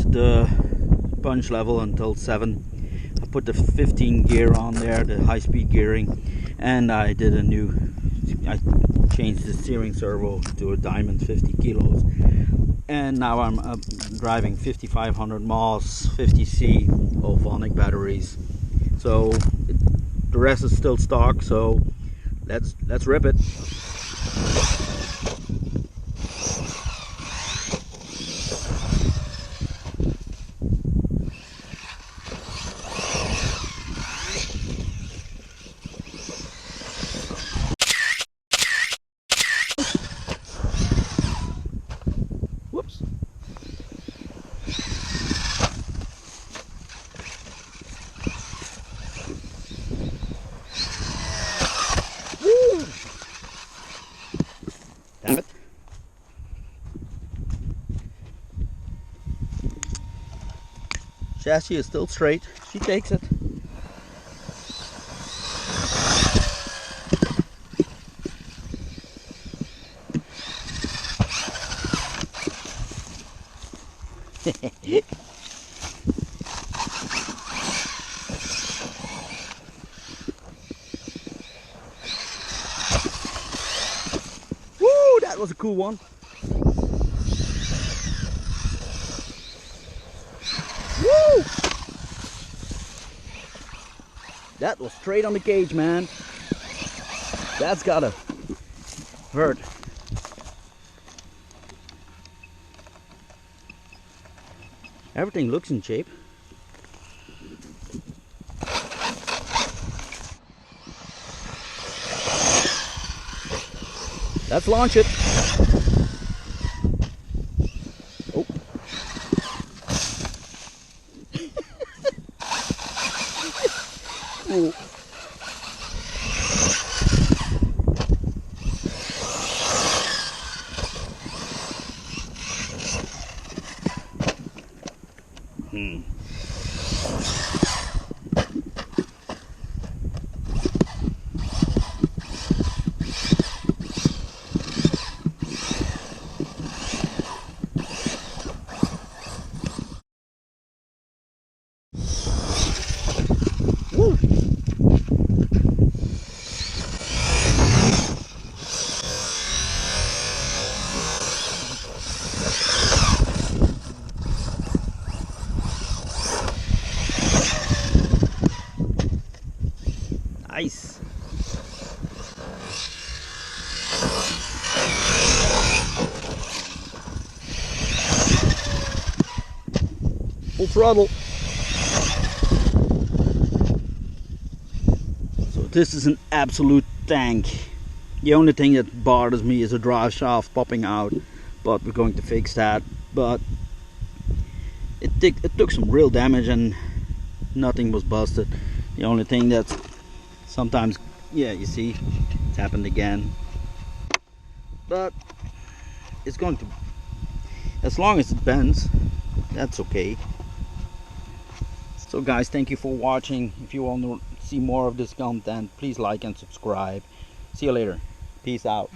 raised the punch level until 7. I put the 15 gear on there, the high-speed gearing, and I changed the steering servo to a Diamond 50 kilos, and now I'm driving 5500 miles 50C OVONIC batteries. So the rest is still stock, so let's rip it. Whoops. Woo! Damn it. Chassis is still straight. She takes it. Woo, that was a cool one. Woo! That was straight on the gauge, man. That's gotta hurt. Everything looks in shape. Let's launch it. Oh. Oh. Woo. Nice. Full throttle. So this is an absolute tank. The only thing that bothers me is a drive shaft popping out, but we're going to fix that. But it took some real damage and nothing was busted. The only thing that's sometimes, yeah, you see, it's happened again. But it's going to, as long as it bends, that's okay. So guys, thank you for watching. If you want to see more of this content, please like and subscribe. See you later. Peace out.